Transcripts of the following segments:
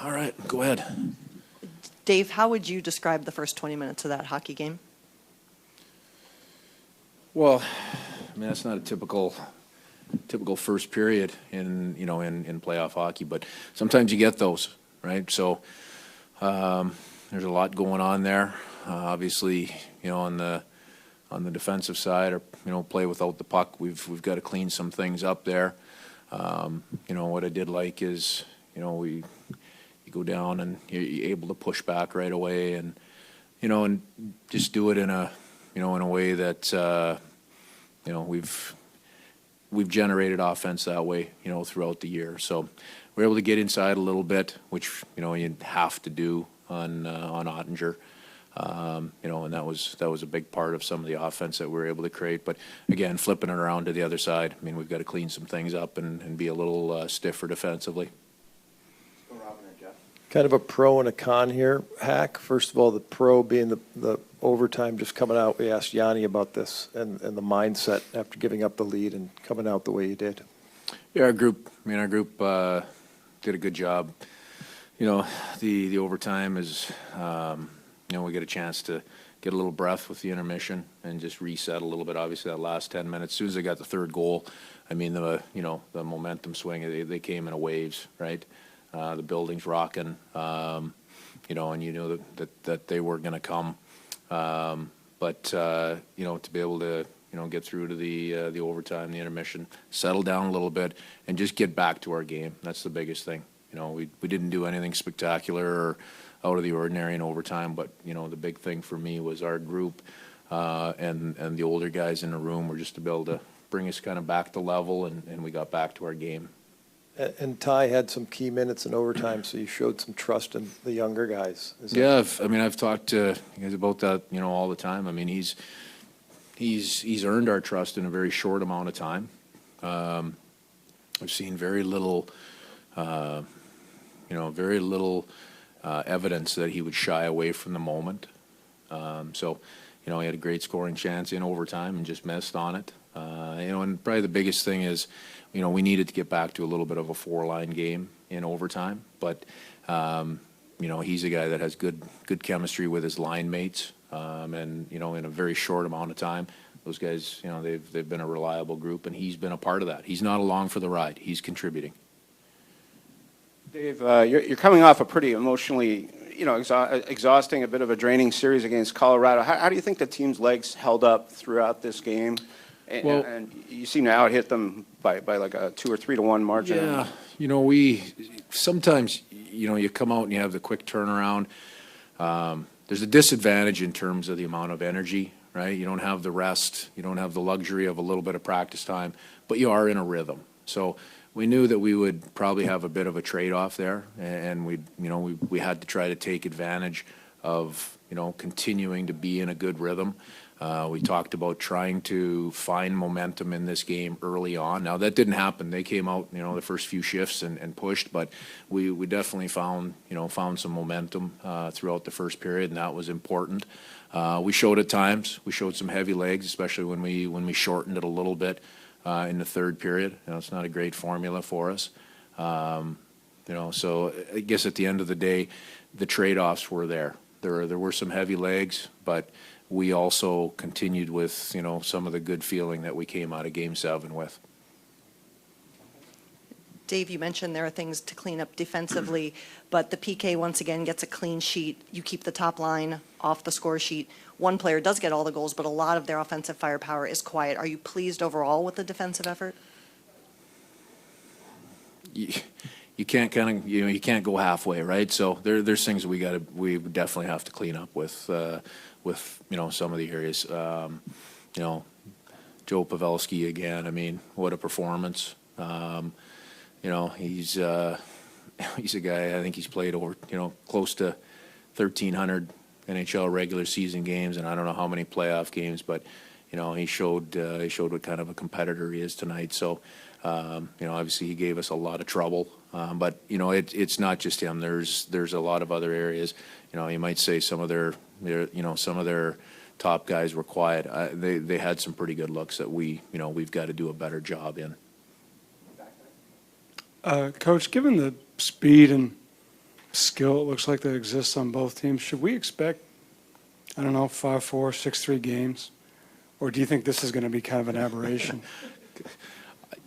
All right, go ahead. Dave, how would you describe the first 20 minutes of that hockey game? Well, I mean, that's not a typical first period in playoff hockey, but sometimes you get those, right? So there's a lot going on there. Obviously, on the defensive side, or play without the puck, we've got to clean some things up there. What I did like is you go down and you're able to push back right away, and and just do it in a in a way that we've generated offense that way throughout the year. So we're able to get inside a little bit, which you have to do on Ottinger. And that was a big part of some of the offense that we were able to create. But again, flipping it around to the other side, I mean, we've got to clean some things up and be a little stiffer defensively. Kind of a pro and a con here, Hack. First of all, the pro being the overtime just coming out. We asked Yanni about this and the mindset after giving up the lead and coming out the way you did. Yeah, our group did a good job. The overtime is, we get a chance to get a little breath with the intermission and just reset a little bit. Obviously, that last 10 minutes, as soon as they that third goal, I mean, the momentum swing, they came in waves, right? The building's rocking, and that they were going to come. But to be able to, get through to the overtime, the intermission, settle down a little bit, and just get back to our game. That's the biggest thing. We didn't do anything spectacular or out of the ordinary in overtime, but, the big thing for me was our group and the older guys in the room were just to be able to bring us kind of back to level, and we got back to our game. And Ty had some key minutes in overtime, so you showed some trust in the younger guys. I've talked to you guys about that, all the time. I mean, he's earned our trust in a very short amount of time. I've seen very little evidence that he would shy away from the moment. So he had a great scoring chance in overtime and just missed on it. And probably the biggest thing is, we needed to get back to a little bit of a four-line game in overtime. But, he's a guy that has good chemistry with his line mates. And, in a very short amount of time, those guys, they've been a reliable group, and he's been a part of that. He's not along for the ride. He's contributing. Dave, you're coming off a pretty emotionally, exhausting, a bit of a draining series against Colorado. How do you think the team's legs held up throughout this game? And you seem to out-hit them by like a 2 or 3 to 1 margin. Yeah, we sometimes, you come out and you have the quick turnaround. There's a disadvantage in terms of the amount of energy, right? You don't have the rest. You don't have the luxury of a little bit of practice time, but you are in a rhythm. So we knew that we would probably have a bit of a trade-off there, and we had to try to take advantage of, continuing to be in a good rhythm. We talked about trying to find momentum in this game early on. Now, that didn't happen. They came out, the first few shifts and pushed, but we definitely found some momentum throughout the first period, and that was important. We showed at times. We showed some heavy legs, especially when we shortened it a little bit in the third period. It's not a great formula for us. So I guess at the end of the day, the trade-offs were there. There were some heavy legs, but we also continued with, some of the good feeling that we came out of Game 7 with. Dave, you mentioned there are things to clean up defensively, but the PK once again gets a clean sheet. You keep the top line off the score sheet. One player does get all the goals, but a lot of their offensive firepower is quiet. Are you pleased overall with the defensive effort? You can't you can't go halfway, right? So there's things we definitely have to clean up with some of the areas. Joe Pavelski again. I mean, what a performance. He's a guy. I think he's played over close to 1,300 NHL regular season games, and I don't know how many playoff games, but he showed what kind of a competitor he is tonight. So obviously he gave us a lot of trouble, but it's not just him. There's a lot of other areas. You might say some of their top guys were quiet. They had some pretty good looks that we've got to do a better job in. Coach, given the speed and skill it looks like that exists on both teams, should we expect, I don't know, 5-4, 6-3 games? Or do you think this is going to be kind of an aberration?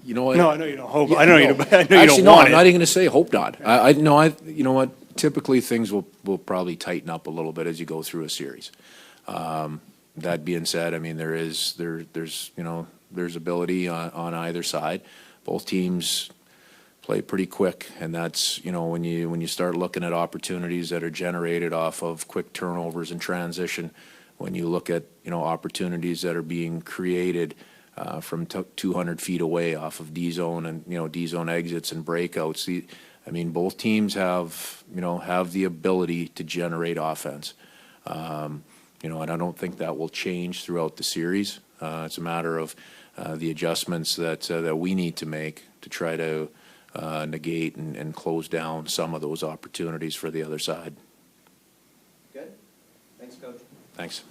You know what? No, I know you don't hope. Yeah, I know you no. don't. I know you Actually, don't no, want I'm not it. even going to say hope not. I no, you know what? Typically, things will probably tighten up a little bit as you go through a series. That being said, I mean there's there's ability on either side. Both teams play pretty quick, and that's when you start looking at opportunities that are generated off of quick turnovers and transition. When you look at opportunities that are being created from 200 feet away off of D zone and D zone exits and breakouts. I mean, both teams have the ability to generate offense. And I don't think that will change throughout the series. It's a matter of the adjustments that we need to make to try to negate and close down some of those opportunities for the other side. Good. Thanks, Coach. Thanks.